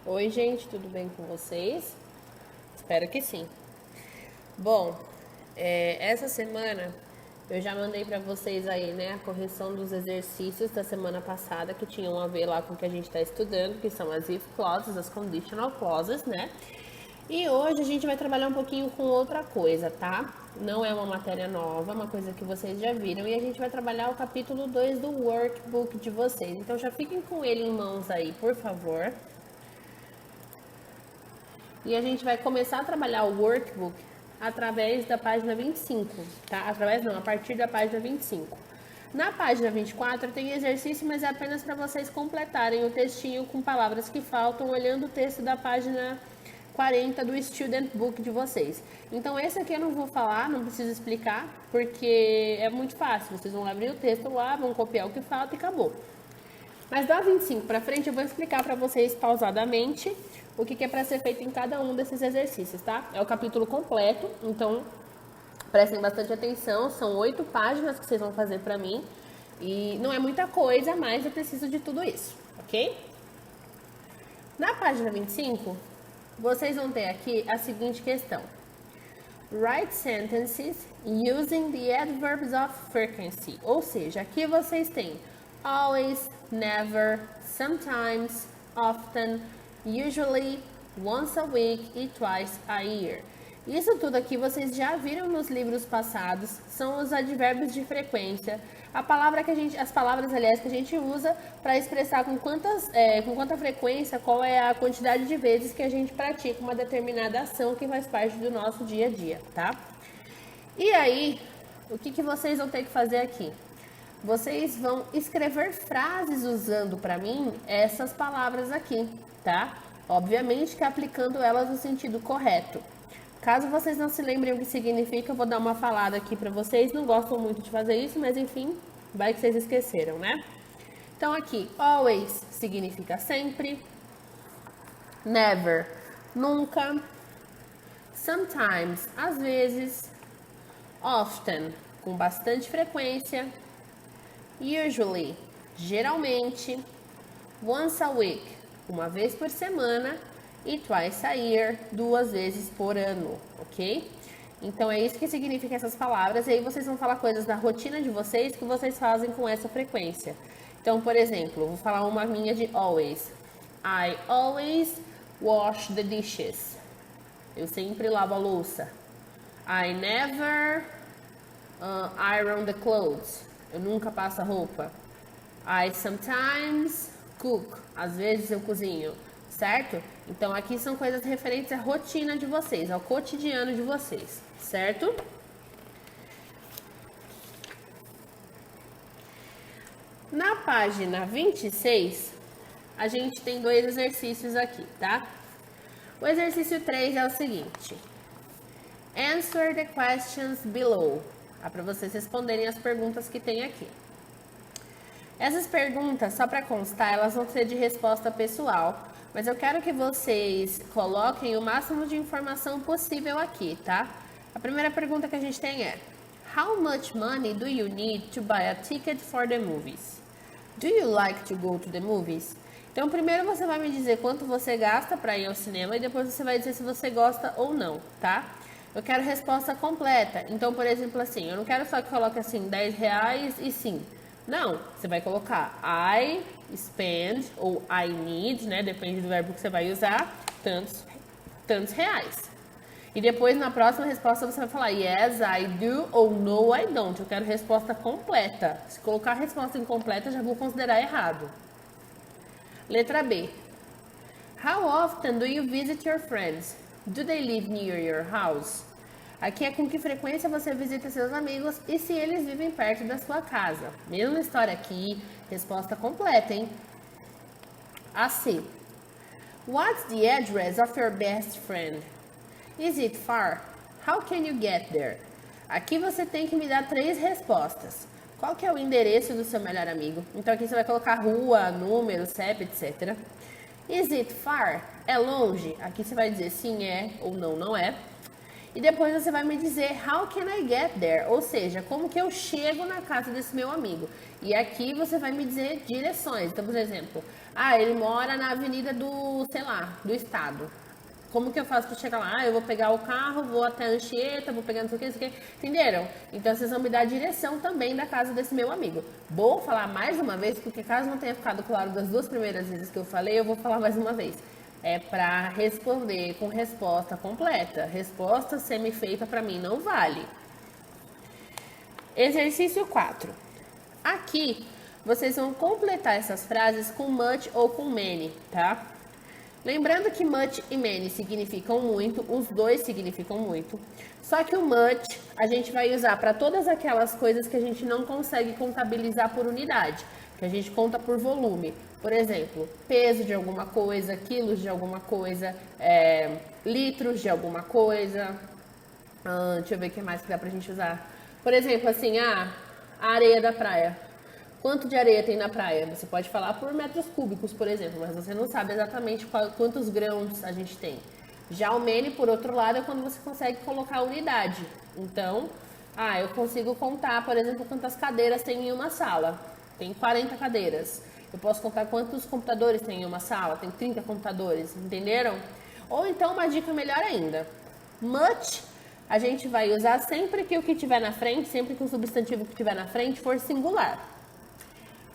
Oi, gente, tudo bem com vocês? Espero que sim. Bom, essa semana eu já mandei para vocês aí, né, a correção dos exercícios da semana passada que tinham a ver lá com o que a gente está estudando, que são as if clauses, as conditional clauses, né? E hoje a gente vai trabalhar um pouquinho com outra coisa, tá? Não é uma matéria nova, é uma coisa que vocês já viram. E a gente vai trabalhar o capítulo 2 do workbook de vocês. Então já fiquem com ele em mãos aí, por favor. E a gente vai começar a trabalhar o workbook através da página 25, tá? A partir da página 25. Na página 24 tem exercício, mas é apenas para vocês completarem o textinho com palavras que faltam, olhando o texto da página 40 do Student Book de vocês. Então esse aqui eu não vou falar, não preciso explicar, porque é muito fácil. Vocês vão abrir o texto lá, vão copiar o que falta e acabou. Mas da 25 para frente eu vou explicar para vocês pausadamente o que é para ser feito em cada um desses exercícios, tá? É o capítulo completo, então prestem bastante atenção. São 8 páginas que vocês vão fazer para mim e não é muita coisa, mas eu preciso de tudo isso, ok? Na página 25, vocês vão ter aqui a seguinte questão. Write sentences using the adverbs of frequency. Ou seja, aqui vocês têm always, never, sometimes, often, usually, once a week e twice a year. Isso tudo aqui vocês já viram nos livros passados, são os advérbios de frequência. As palavras, aliás, que a gente usa para expressar com quanta frequência, qual é a quantidade de vezes que a gente pratica uma determinada ação que faz parte do nosso dia a dia, tá? E aí, o que vocês vão ter que fazer aqui? Vocês vão escrever frases usando para mim essas palavras aqui, tá? Obviamente que aplicando elas no sentido correto. Caso vocês não se lembrem o que significa, eu vou dar uma falada aqui para vocês. Não gostam muito de fazer isso, mas enfim, vai que vocês esqueceram, né? Então aqui, always significa sempre. Never, nunca. Sometimes, às vezes. Often, com bastante frequência. Usually, geralmente. Once a week, uma vez por semana. E twice a year, 2 vezes por ano, ok? Então é isso que significa essas palavras. E aí vocês vão falar coisas da rotina de vocês que vocês fazem com essa frequência. Então, por exemplo, vou falar uma minha de always. I always wash the dishes. Eu sempre lavo a louça. I never iron the clothes. Eu nunca passo a roupa. I sometimes cook. Às vezes eu cozinho. Certo? Então aqui são coisas referentes à rotina de vocês, ao cotidiano de vocês, certo? Na página 26, a gente tem 2 exercícios aqui, tá? O exercício 3 é o seguinte. Answer the questions below. É para vocês responderem as perguntas que tem aqui. Essas perguntas, só para constar, elas vão ser de resposta pessoal. Mas eu quero que vocês coloquem o máximo de informação possível aqui, tá? A primeira pergunta que a gente tem é: How much money do you need to buy a ticket for the movies? Do you like to go to the movies? Então, primeiro você vai me dizer quanto você gasta para ir ao cinema e depois você vai dizer se você gosta ou não, tá? Eu quero resposta completa. Então, por exemplo, assim, eu não quero só que coloque assim, R$10 e sim. Não, você vai colocar I spend ou I need, né? Depende do verbo que você vai usar, tantos reais. E depois na próxima resposta você vai falar yes, I do ou no, I don't. Eu quero resposta completa. Se colocar a resposta incompleta, já vou considerar errado. Letra B. How often do you visit your friends? Do they live near your house? Aqui é com que frequência você visita seus amigos e se eles vivem perto da sua casa. Mesma história aqui, resposta completa, hein? AC. What's the address of your best friend? Is it far? How can you get there? Aqui você tem que me dar 3 respostas. Qual que é o endereço do seu melhor amigo? Então aqui você vai colocar rua, número, CEP, etc. Is it far? É longe? Aqui você vai dizer sim, é ou não, não é. E depois você vai me dizer how can I get there? Ou seja, como que eu chego na casa desse meu amigo. E aqui você vai me dizer direções. Então, por exemplo, ele mora na avenida do, sei lá, do estado. Como que eu faço para chegar lá? Eu vou pegar o carro, vou até a Anchieta, vou pegar não sei o que, não sei o que. Entenderam? Então, vocês vão me dar a direção também da casa desse meu amigo. Vou falar mais uma vez, porque caso não tenha ficado claro das 2 primeiras vezes que eu falei, eu vou falar mais uma vez. É para responder com resposta completa. Resposta semi-feita para mim não vale. Exercício 4. Aqui, vocês vão completar essas frases com much ou com many, tá? Lembrando que much e many significam muito, os dois significam muito. Só que o much a gente vai usar para todas aquelas coisas que a gente não consegue contabilizar por unidade, que a gente conta por volume. Por exemplo, peso de alguma coisa, quilos de alguma coisa, litros de alguma coisa. Deixa eu ver o que mais que dá pra gente usar. Por exemplo, assim, a areia da praia. Quanto de areia tem na praia? Você pode falar por metros cúbicos, por exemplo, mas você não sabe exatamente quantos grãos a gente tem. Já o many, por outro lado, é quando você consegue colocar a unidade. Então, eu consigo contar, por exemplo, quantas cadeiras tem em uma sala. Tem 40 cadeiras. Eu posso contar quantos computadores tem em uma sala. Tem 30 computadores, entenderam? Ou então, uma dica melhor ainda. Much, a gente vai usar sempre que o que tiver na frente, sempre que o substantivo que tiver na frente for singular.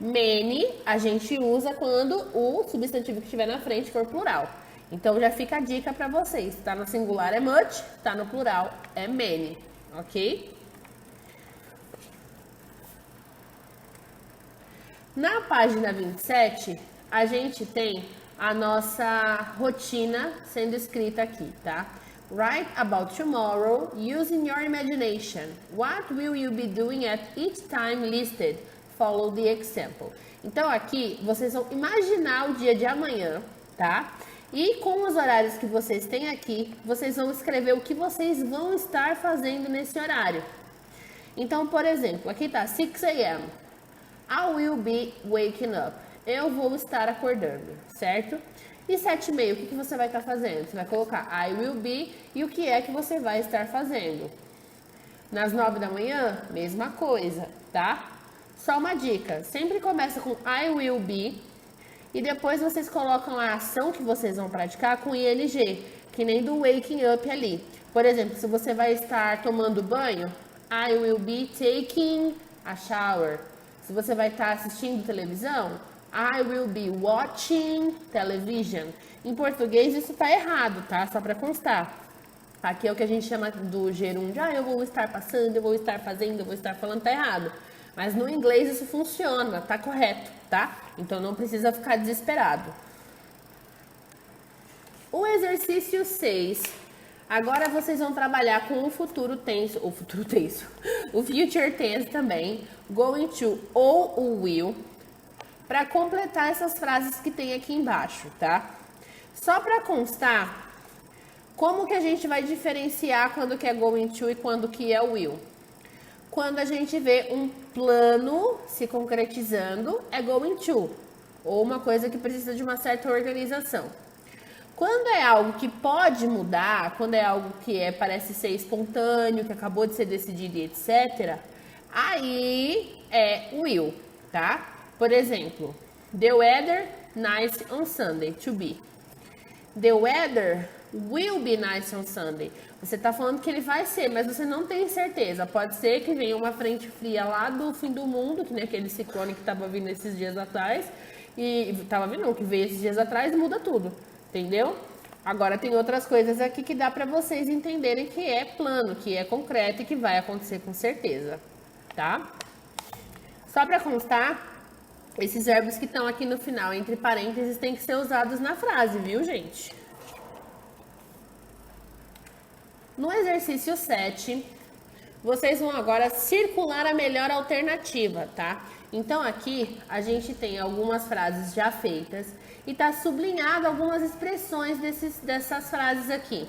Many, a gente usa quando o substantivo que estiver na frente for plural. Então, já fica a dica para vocês. Tá no singular é much, tá no plural é many, ok? Na página 27, a gente tem a nossa rotina sendo escrita aqui, tá? Write about tomorrow using your imagination. What will you be doing at each time listed? Follow the example. Então, aqui, vocês vão imaginar o dia de amanhã, tá? E com os horários que vocês têm aqui, vocês vão escrever o que vocês vão estar fazendo nesse horário. Então, por exemplo, aqui tá 6 a.m. I will be waking up. Eu vou estar acordando, certo? E 7h30, o que você vai estar fazendo? Você vai colocar I will be e o que é que você vai estar fazendo. Nas 9 da manhã, mesma coisa, tá? Só uma dica, sempre começa com I will be e depois vocês colocam a ação que vocês vão praticar com ing, que nem do waking up ali. Por exemplo, se você vai estar tomando banho, I will be taking a shower. Se você vai estar assistindo televisão, I will be watching television. Em português isso tá errado, tá? Só para constar. Aqui é o que a gente chama do gerúndio. Eu vou estar passando, eu vou estar fazendo, eu vou estar falando, tá errado. Mas no inglês isso funciona, tá correto, tá? Então não precisa ficar desesperado. O exercício 6. Agora vocês vão trabalhar com o futuro tenso, o future tense também, going to ou o will, para completar essas frases que tem aqui embaixo, tá? Só para constar, como que a gente vai diferenciar quando que é going to e quando que é o will? Quando a gente vê um plano se concretizando, é going to, ou uma coisa que precisa de uma certa organização. Quando é algo que pode mudar, quando é algo que parece ser espontâneo, que acabou de ser decidido e etc., aí é will, tá? Por exemplo, the weather nice on Sunday, to be. The weather will be nice on Sunday. Você está falando que ele vai ser, mas você não tem certeza. Pode ser que venha uma frente fria lá do fim do mundo, que nem aquele ciclone que estava vindo esses dias atrás. Que veio esses dias atrás e muda tudo. Entendeu? Agora tem outras coisas aqui que dá para vocês entenderem que é plano, que é concreto e que vai acontecer com certeza. Tá? Só para constar, esses verbos que estão aqui no final, entre parênteses, tem que ser usados na frase, viu, gente? No exercício 7, vocês vão agora circular a melhor alternativa, tá? Então, aqui, a gente tem algumas frases já feitas e tá sublinhado algumas expressões dessas frases aqui.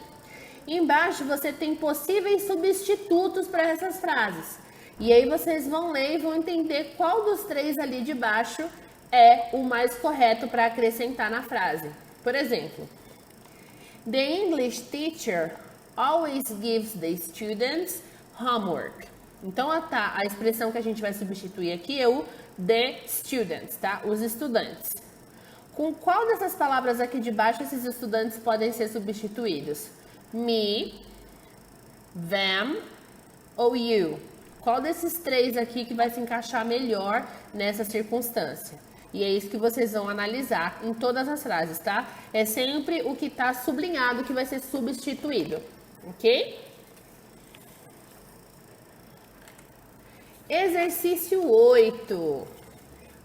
Embaixo, você tem possíveis substitutos para essas frases. E aí, vocês vão ler e vão entender qual dos 3 ali de baixo é o mais correto para acrescentar na frase. Por exemplo, the English teacher always gives the students homework. Então, a expressão que a gente vai substituir aqui é o the students, tá? Os estudantes. Com qual dessas palavras aqui de baixo esses estudantes podem ser substituídos? Me, them ou you? Qual desses três aqui que vai se encaixar melhor nessa circunstância? E é isso que vocês vão analisar em todas as frases, tá? É sempre o que está sublinhado que vai ser substituído, ok? Exercício 8.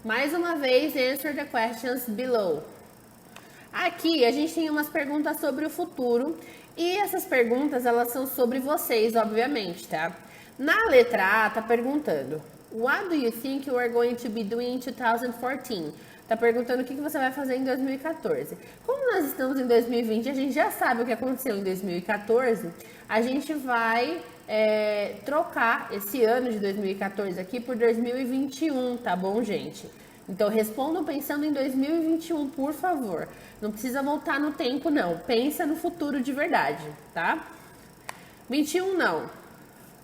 Mais uma vez, answer the questions below. Aqui a gente tem umas perguntas sobre o futuro e essas perguntas elas são sobre vocês, obviamente, tá? Na letra A tá perguntando: What do you think you are going to be doing in 2014? Tá perguntando o que você vai fazer em 2014. Como nós estamos em 2020, a gente já sabe o que aconteceu em 2014, a gente vai trocar esse ano de 2014 aqui por 2021, tá bom, gente? Então, respondam pensando em 2021, por favor. Não precisa voltar no tempo, não. Pensa no futuro de verdade, tá? 21 não.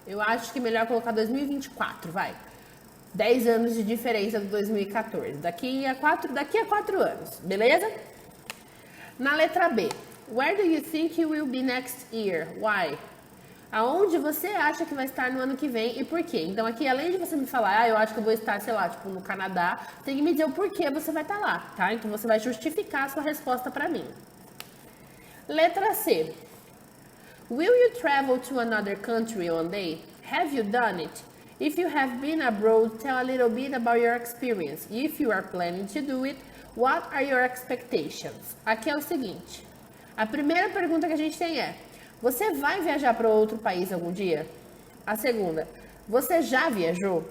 Eu acho que é melhor colocar 2024, vai. 10 anos de diferença do 2014. Daqui a 4 anos, beleza? Na letra B. Where do you think you will be next year? Why? Aonde você acha que vai estar no ano que vem e por quê? Então aqui, além de você me falar, eu acho que eu vou estar, sei lá, tipo, no Canadá, tem que me dizer o porquê você vai estar lá, tá? Então você vai justificar a sua resposta para mim. Letra C. Will you travel to another country one day? Have you done it? If you have been abroad, tell a little bit about your experience. If you are planning to do it, what are your expectations? Aqui é o seguinte. A primeira pergunta que a gente tem é: você vai viajar para outro país algum dia? A segunda, você já viajou?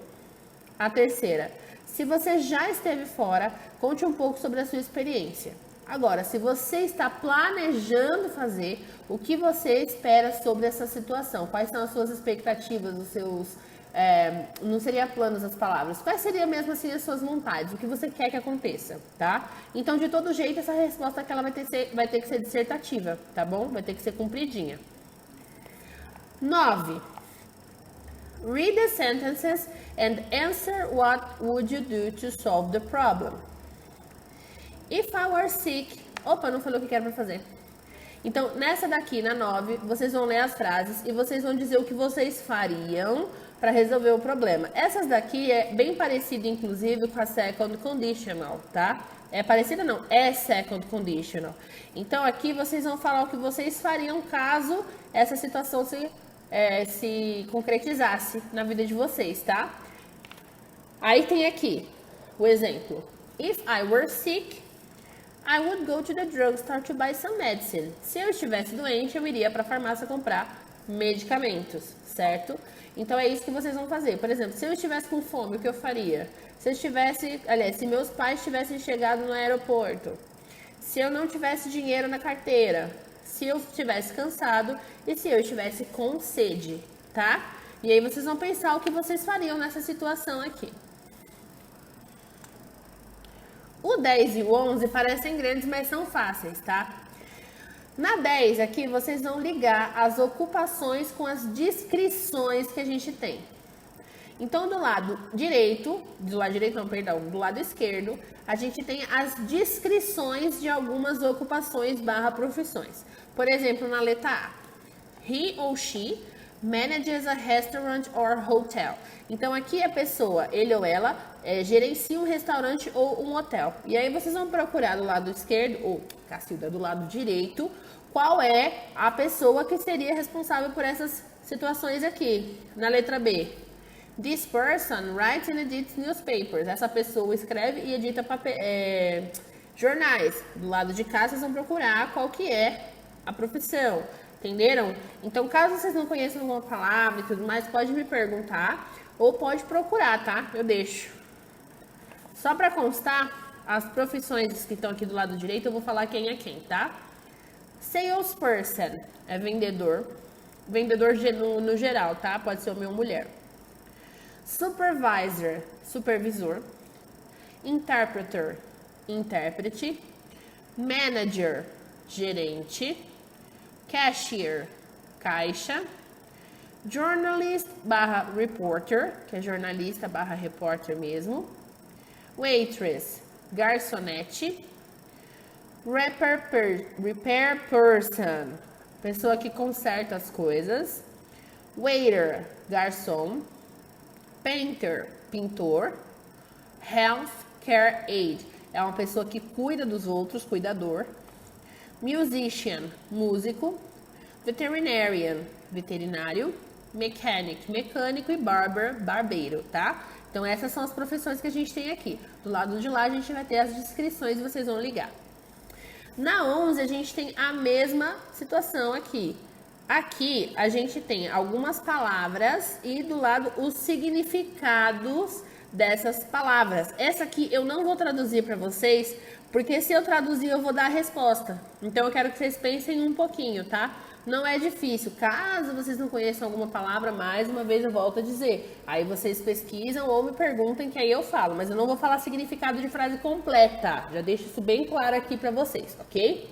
A terceira, se você já esteve fora, conte um pouco sobre a sua experiência. Agora, se você está planejando fazer, o que você espera sobre essa situação? Quais são as suas expectativas, os seus... não seria planos as palavras. Quais seriam mesmo assim as suas vontades? O que você quer que aconteça, tá? Então, de todo jeito, essa resposta que ela vai ter que ser dissertativa, tá bom? Vai ter que ser compridinha. 9. Read the sentences and answer what would you do to solve the problem. If I were sick... Opa, não falei o que era pra fazer. Então, nessa daqui, na 9, vocês vão ler as frases e vocês vão dizer o que vocês fariam para resolver o problema. Essas daqui é bem parecida, inclusive, com a second conditional, tá? É parecida não, é second conditional. Então, aqui vocês vão falar o que vocês fariam caso essa situação se concretizasse na vida de vocês, tá? Aí tem aqui o exemplo. If I were sick, I would go to the drugstore to buy some medicine. Se eu estivesse doente, eu iria para a farmácia comprar medicamentos, certo? Então é isso que vocês vão fazer. Por exemplo, se eu estivesse com fome, o que eu faria? Se meus pais tivessem chegado no aeroporto, se eu não tivesse dinheiro na carteira, se eu estivesse cansado e se eu estivesse com sede, tá? E aí vocês vão pensar o que vocês fariam nessa situação aqui. O 10 e o 11 parecem grandes, mas são fáceis, tá? Na 10 aqui, vocês vão ligar as ocupações com as descrições que a gente tem. Então, do lado esquerdo, a gente tem as descrições de algumas ocupações / profissões. Por exemplo, na letra A, he ou she manages a restaurant or hotel. Então, aqui a pessoa, ele ou ela, gerencia um restaurante ou um hotel. E aí vocês vão procurar do lado esquerdo, ou Cacilda, do lado direito, qual é a pessoa que seria responsável por essas situações aqui. Na letra B, this person writes and edits newspapers. Essa pessoa escreve e edita jornais. Do lado de cá, vocês vão procurar qual que é a profissão. Entenderam? Então, caso vocês não conheçam alguma palavra e tudo mais, pode me perguntar ou pode procurar, tá? Eu deixo. Só para constar, as profissões que estão aqui do lado direito, eu vou falar quem é quem, tá? Salesperson é vendedor. Vendedor no geral, tá? Pode ser homem ou mulher. Supervisor, supervisor. Interpreter, intérprete. Manager, gerente. Cashier, caixa. Journalist barra reporter, que é jornalista barra repórter mesmo. Waitress, garçonete. Repair person, pessoa que conserta as coisas. Waiter, garçom. Painter, pintor. Health care aide, é uma pessoa que cuida dos outros, cuidador. Musician, músico. Veterinarian, veterinário. Mechanic, mecânico. E barber, barbeiro, tá? Então essas são as profissões que a gente tem aqui. Do lado de lá a gente vai ter as descrições e vocês vão ligar. Na 11 a gente tem a mesma situação aqui. Aqui a gente tem algumas palavras e do lado os significados dessas palavras. Essa aqui eu não vou traduzir para vocês, porque se eu traduzir eu vou dar a resposta. Então eu quero que vocês pensem um pouquinho, tá? Não é difícil. Caso vocês não conheçam alguma palavra, mais uma vez eu volto a dizer. Aí vocês pesquisam ou me perguntem que aí eu falo. Mas eu não vou falar significado de frase completa. Já deixo isso bem claro aqui para vocês, ok?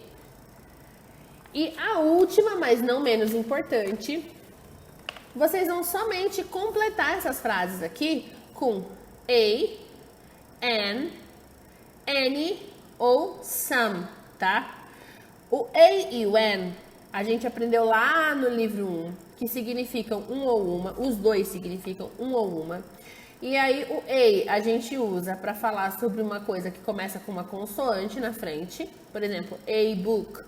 E a última, mas não menos importante, vocês vão somente completar essas frases aqui com a, an, any ou some, tá? O a e o an a gente aprendeu lá no livro 1, que significam um ou uma, os dois significam um ou uma. E aí o a gente usa para falar sobre uma coisa que começa com uma consoante na frente, por exemplo, a book,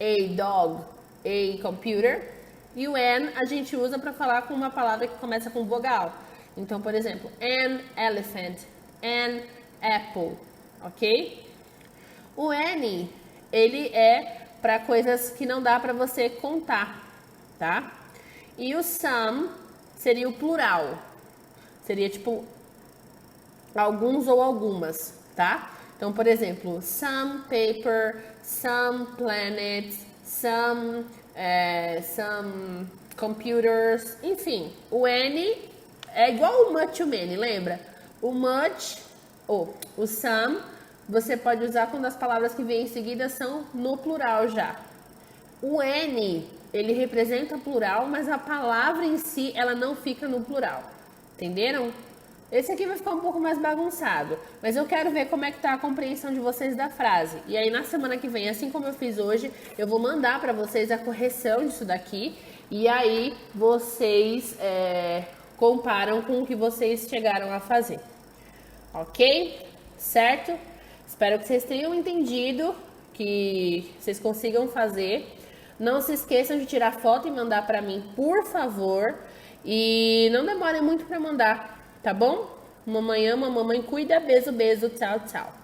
a dog, a computer. E o an a gente usa para falar com uma palavra que começa com vogal. Então, por exemplo, an elephant, an apple, ok? O any, ele é para coisas que não dá para você contar, tá? E o some seria o plural. Seria tipo alguns ou algumas, tá? Então, por exemplo, some paper, some planets, some computers, enfim. O any é igual o much e o many, lembra? O much, ou o some, você pode usar quando as palavras que vêm em seguida são no plural já. O any, ele representa o plural, mas a palavra em si, ela não fica no plural. Entenderam? Esse aqui vai ficar um pouco mais bagunçado, mas eu quero ver como é que tá a compreensão de vocês da frase. E aí na semana que vem, assim como eu fiz hoje, eu vou mandar para vocês a correção disso daqui. E aí vocês comparam com o que vocês chegaram a fazer. Ok? Certo? Espero que vocês tenham entendido, que vocês consigam fazer. Não se esqueçam de tirar foto e mandar para mim, por favor. E não demorem muito para mandar, tá bom? Mamãe ama, mamãe cuida. Beijo, beijo. Tchau, tchau.